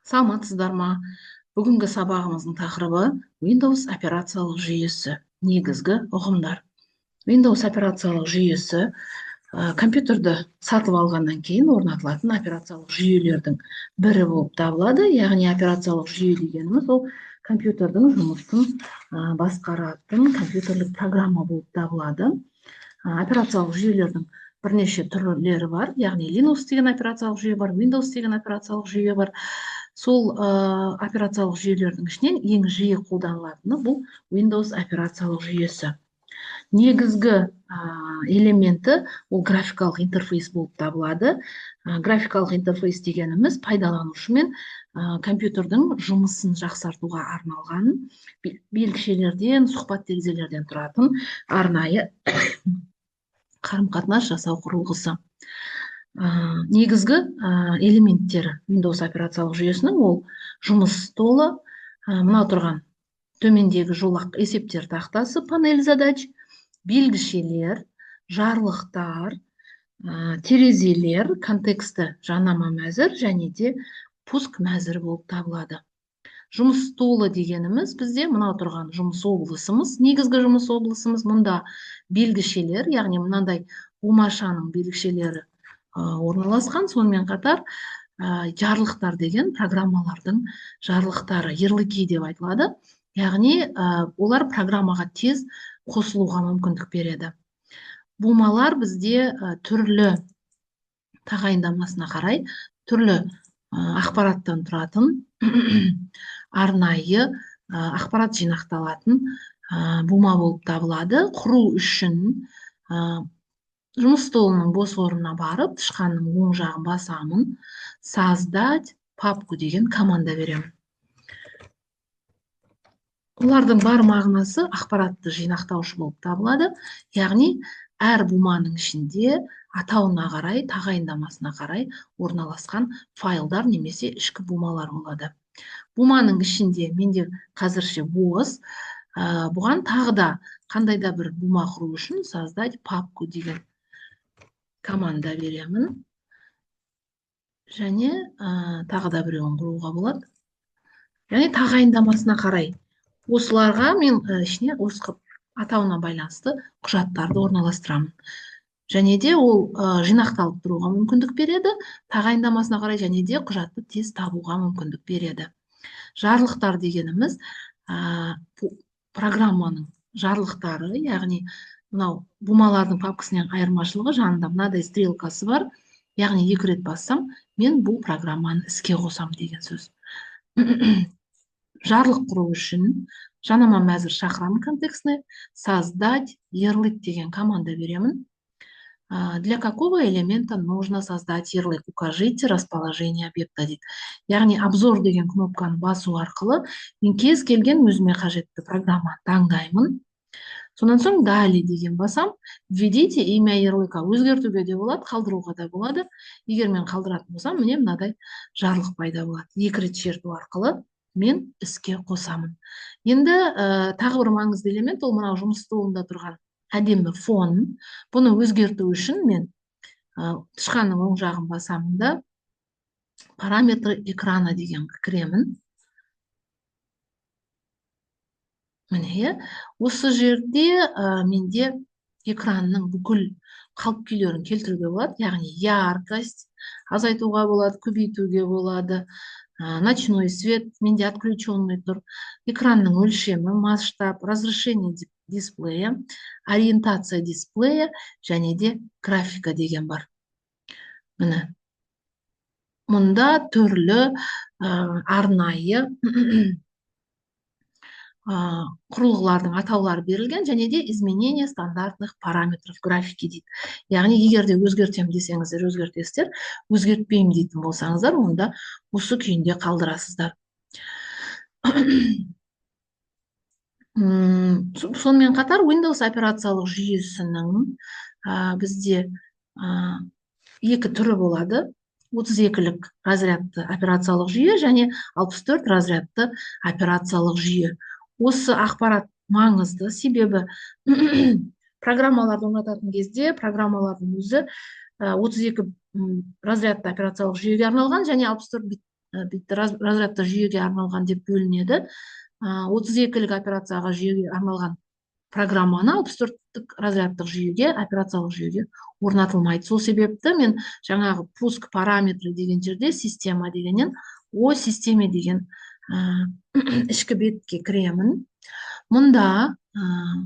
Саламатсыздар ма? Бүгінгі сабағымыздың тақырыбы Windows операциялық жүйесі. Негізгі ұғымдар. Windows операциялық жүйесі компьютерді сатып алғаннан кейін орнатылатын операциялық жүйелердің бірі болып табылады. Яғни операциялық жүйе дегеніміз ол компьютердің жұмысын басқаратын компьютерлік программа болып табылады. Операциялық жүйелердің бірнеше түрлері бар. Яғни Linux деген операциялық жүйе бар, Windows деген операциялық жүйе бар. Сол операциялық жүйелердің ішінен ең жиі қолданылатыны бұл Windows операциялық жүйесі. Негізгі элементі ол графикалық интерфейс болып табылады. Графикалық интерфейс дегеніміз пайдаланушы мен компьютердің жұмысын жақсартуға арналған белгішелерден, сұхбат терезелерден тұратын арнайы қарым-қатынас жасау құрылғысы. Негізгі элементтері Windows операциялық жүйесінің ол жұмыс столы, мына тұрған төмендегі жолақ есептер тақтасы, панель задач, белгішелер, жарлықтар, терезелер, контексті жанама мәзір және де пуск мәзір болып табылады. Жұмыс столы дегеніміз бізде мына тұрған жұмыс облысымыз, негізгі жұмыс облысымыз. Мұнда белгішелер, яғни мынандай бумашаның белгішелері орналасқан. Сонымен қатар жарлықтар деген программалардың жарлықтары, ярлыки деп айтылады. Яғни олар программаға тез қосылуға мүмкіндік береді. Бумалар бізде түрлі тағайындамасына қарай түрлі ақпараттан тұратын арнайы ақпарат жинақталатын бума болып табылады. Құру үшін жұмыс столының бос орнына барып, тышқанның оң жағын басамын, создать папку деген команда беремін. Олардың бар мағынасы ақпаратты жинақтаушы болып табылады. Яғни әр буманың ішінде атауына қарай, тағайындамасына қарай орналасқан файлдар немесе ішкі бумалар болады. Буманың ішінде менде қазірше бос. Бұған тағы да қандай да бір бума құру үшін создать папку деген команда беремін. Және тағы да біреуін құруға болады. Және тағайындамасына қарай осыларға мен ішіне осы атауына байланысты құжаттарды орналастырамын. Және де ол жинақталып тұруға мүмкіндік береді. Тағайындамасына қарай және де құжатты тез табуға мүмкіндік береді. Жарлықтар дегеніміз программаның жарлықтары, яғни мынау бумалардың папкасынан айырмашылығы жанында мынадай стрелкасы бар. Яғни 2 рет бассам, мен бұл программаны іске қосам деген сөз. Жарлық құру үшін жанама мәзір шақырамын контекстіне, создать ярлык деген команда беремін. Для какого элемента нужно создать ярлык? Укажите расположение объекта дейді. Яғни обзор деген кнопканы басу арқылы мен кез келген өзіме қажетті программа таңдаймын. Сонан соң далее деген басам, введите имя ярлыка. Өзгертуге де болады, қалдыруға да болады. Егер мен қалдыратын болсам, міне мынадай жарлық пайда болады. 2 рет шерту арқылы мен іске қосамын. Енді тағы бір маңызды элемент ол мынау жұмыс столында тұрған әдемі фон. Бұны өзгерту үшін мен тышқанның оң жағын басамын да параметры экрана деген кіремін. Міне, осы жерде менде экранның бүкіл қалып күйлерін келтіруге болады. Яғни яркость азайтуға болады, көбейтуге болады. Ночной свет менде отключенный тұр. Экранның өлшемі, масштаб, разрешение дисплея, ориентация дисплея және де графика деген бар. Міне, мұнда түрлі арнайы құрылғылардың атаулары берілген және де изменение стандартных параметров графики дейді. Яғни егер де өзгертем десеңіздер, өзгертесіздер, өзгертпеймін дейтін болсаңыздар, онда осы күйінде қалдырасыздар. Сонымен қатар Windows операциялық жүйесінің бізде 2 түрі болады. 32-лік разрядты операциялық жүйе және 64 разрядты операциялық жүйе. Осы ақпарат маңызды, себебі программаларды орнататын кезде программалардың өзі 32 разрядты операциялық жүйеге арналған және 64 бит разрядты жүйеге арналған деп бөлінеді. 32-лік операцияға жүйеге арналған программаны 64-тік разрядтық жүйеге, операциялық жүйеге орнатылмайды. Сол себепті мен жаңағы пуск параметрі деген жерде система дегеннен о системе деген ішкі бетке кіремін. Мұнда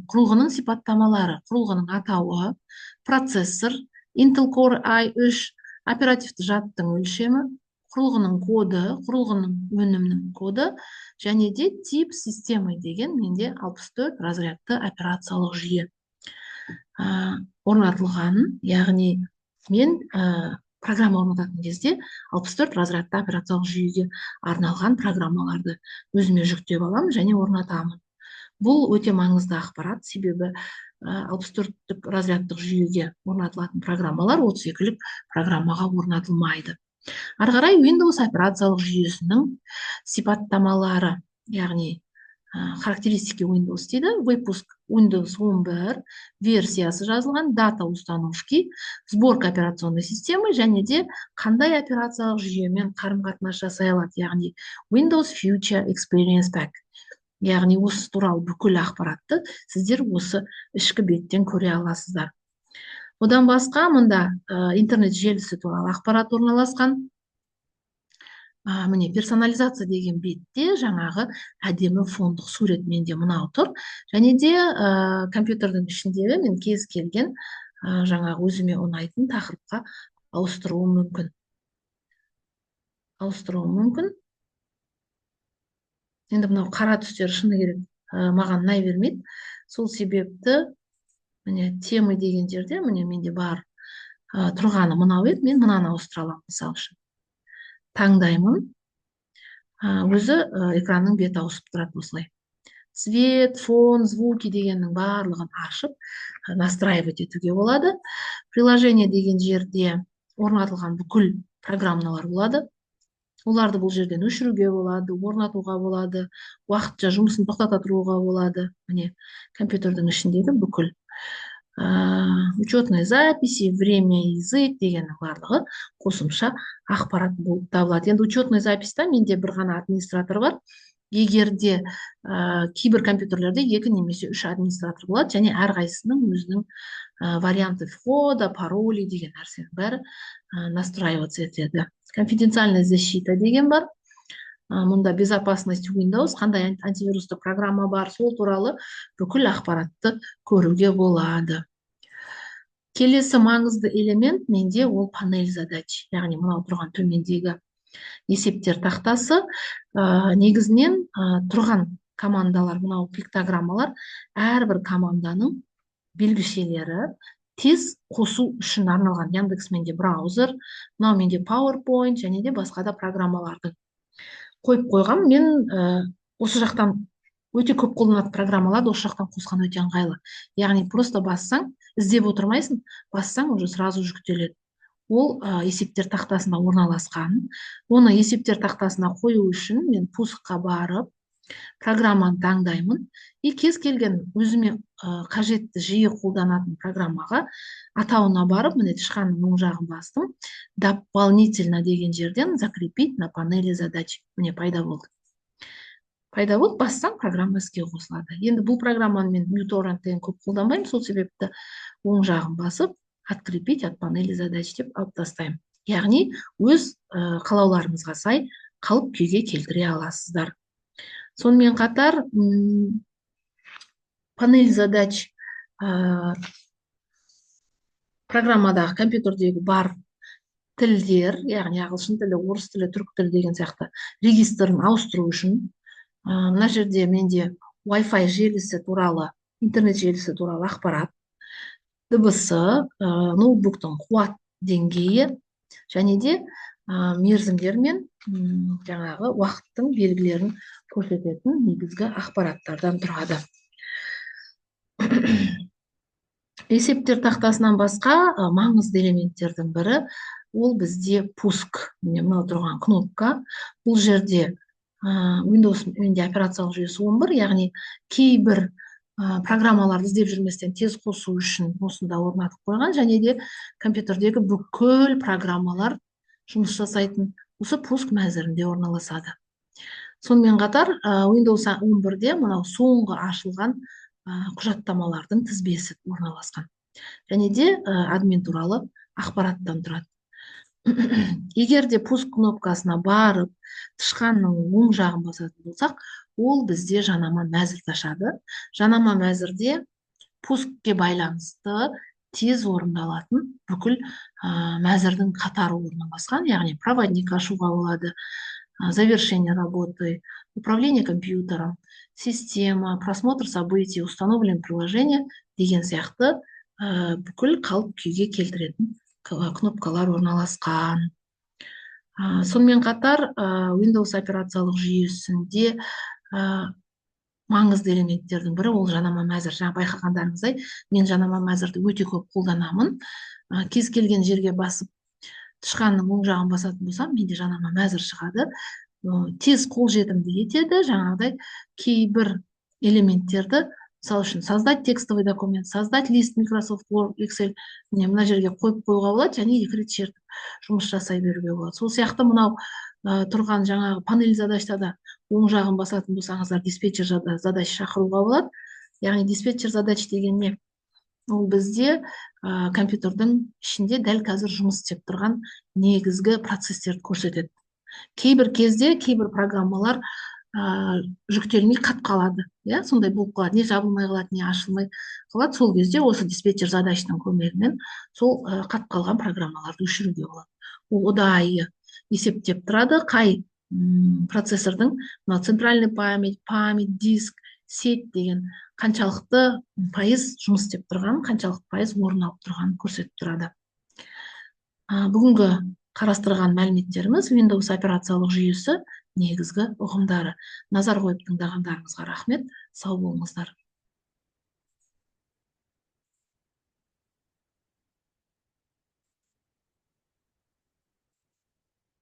құрылғының сипаттамалары, құрылғының атауы, процессор, Intel Core i3, оперативті жадтың өлшемі, құрылғының коды, құрылғының өнімнің коды және де тип система деген менде 64 разрядты операциялық жүйе орнатылған. Яғни мен программа орнататын кезде 64 разрядты операциялық жүйеге арналған программаларды өзіме жүктеп аламын және орнатамын. Бұл өте маңызды ақпарат, себебі 64-тік разрядтық жүйеге орнатылатын программалар 32-лік программаға орнатылмайды. Ары қарай Windows операциялық жүйесінің сипаттамалары, яғни характеристики Windows дейді, выпуск Windows 11 версиясы жазылған, дата установки, сборка операционной системы және де қандай операциялық жүйемен қарым-қатынас жасай алады, яғни Windows Future Experience Pack. Яғни осы туралы бүкіл ақпаратты сіздер осы ішкі беттен көре аласыздар. Одан басқа мұнда интернет желісі туралы ақпарат орналасқан. Міне персонализация деген бетте жаңағы әдемі фондық сурет менде мынау тұр. Және де компьютердің ішіндегі мен кез келген жаңағы өзіме ұнайтын тақырыпқа ауыстыруым мүмкін. Енді мынау қара түстер шыны керек маған ұнай бермейді. Сол себепті міне темы деген жерде міне менде бар тұрғаны мынау еді, мен мынаны ауыстыра аламын. Мысалы үшін таңдаймын, өзі экранның беті ауысып тұрады осылай. Цвет, фон, звуки дегеннің барлығын ашып настраивать етуге болады. Приложение деген жерде орнатылған бүкіл программалар болады. Оларды бұл жерден өшіруге болады, орнатуға болады, уақытша жұмысын тоқтата тұруға болады. Міне компьютердің ішіндегі бүкіл учетные записи, время, язык дегеннің барлығы қосымша ақпарат болып табылады. Енді учетный записта менде бір ғана администратор бар. Егерде кейбір компьютерлерде 2 немесе 3 администратор болады, және әрқайсысының өзінің варианты входа, пароли деген нәрсенің бәрі настраиваться етеді. Конфиденциальная защита деген бар. Мұнда безопасность Windows, қандай антивирусты программа бар, сол туралы бүкіл ақпаратты көруге болады. Келесі маңызды элемент менде ол панель задач, яғни мынау тұрған төмендегі есептер тақтасы. Негізінен тұрған командалар, мынау пиктограммалар, әрбір команданың белгішелері тез қосу үшін арналған. Яндекс менде браузер, мынау менде PowerPoint және де басқа да программаларды қойып қойғам. Мен осы жақтан өте көп қолданатын программаларды осы жақтан қосқан өте ыңғайлы. Яғни просто бассаң, іздеп отырмайсың, бассаң уже сразу жүктеледі. Ол есептер тақтасында орналасқан. Оны есептер тақтасына қою үшін мен пускқа барып, программаны таңдаймын. Кез келген өзіме қажетті жиі қолданатын программаға атауына барып, міне тышқанның оң жағын бастым. Дополнительно деген жерден закрепить на панели задач. Міне пайда болды. Бассаң, программа іске қосылады. Енді бұл программаны мен uTorrent-тен көп қолданбаймын, сол себепті оң жағын басып, открепить от панели задач деп алып тастаймын. Яғни өз қалауларыңызға сай қалып күйге келтіре аласыздар. Сонымен қатар панель задач программадағы компьютердегі бар тілдер, яғни ағылшын тілі, орыс тілі, түрік тілі деген сияқты регистрін ауыстыру үшін мына жерде менде Wi-Fi желісі туралы, интернет желісі туралы ақпарат, дыбысы, ноутбуктың қуат деңгейі және де мерзімдер мен жаңағы уақыттың белгілерін көрсететін негізгі ақпараттардан тұрады. Есептер тақтасынан басқа маңызды элементтердің бірі ол бізде пуск. Міне мынау тұрған кнопка. Бұл жерде Windows менде операциялық жүйесі 11, яғни кейбір программаларды іздеп жүрместен тез қосу үшін осында орнатып қойған, және де компьютердегі бүкіл программалар жұмыс жасайтын осы пуск мәзірінде орналасады. Сонымен қатар Windows 11-де мынау соңғы ашылған құжаттамалардың тізбесі орналасқан. Және де админ туралы ақпараттан тұрады. Егер де пуск кнопкасына барып, тышқанның оң жағын басатын болсақ, ол бізде жанама мәзірді ашады. Жанама мәзірде пускке байланысты тез орындалатын бүкіл мәзірдің қатары орналасқан, яғни проводник ашуға болады, завершение работы, управление компьютером, система, просмотр событий, установлен приложение деген сияқты бүкіл қалып күйге келтіретін кнопкалар орналасқан. Сонымен қатар Windows операциялық жүйесінде маңызды элементтердің бірі ол жанама мәзір. Жаңа байқағандарыңыздай, мен жанама мәзірді өте көп қолданамын. Кез келген жерге басып, тышқанның оң жағын басатын болсам, менде жанама мәзір шығады. Тез қолжетімді етеді. Жаңағыдай кейбір элементтерді, мысалы үшін создать текстовый документ, создать лист Microsoft Word, Excel, мына жерге қойып қоюға болады, және екі рет шертіп жұмыс жасай беруге болады. Сол сияқты мынау тұрған жаңағы панель задачада оң жағын басатын болсаңыздар, диспетчер задач шақыруға болады. Яғни диспетчер задач деген не? Ол бізде компьютердің ішінде дәл қазір жұмыс істеп тұрған негізгі процестерді көрсетеді. Кейбір кезде кейбір программалар жүктелмей қатып қалады. Сондай болып қалады. Не жабылмай қалады, не ашылмай қалады. Сол кезде осы диспетчер задачтың көмегімен сол қатып қалған программаларды өшіруге болады. Ол ұдайы есептеп тұрады, қай процессордың центральный память, диск, сеть деген қаншалықты пайыз жұмыс істеп тұрған, қаншалықты пайыз орын алып тұрғанын көрсетіп тұрады. Бүгінгі қарастырған мәліметтеріміз Windows операциялық жүйесі негізгі ұғымдары. Назар қойып тыңдағандарыңызға рахмет. Сау болыңыздар.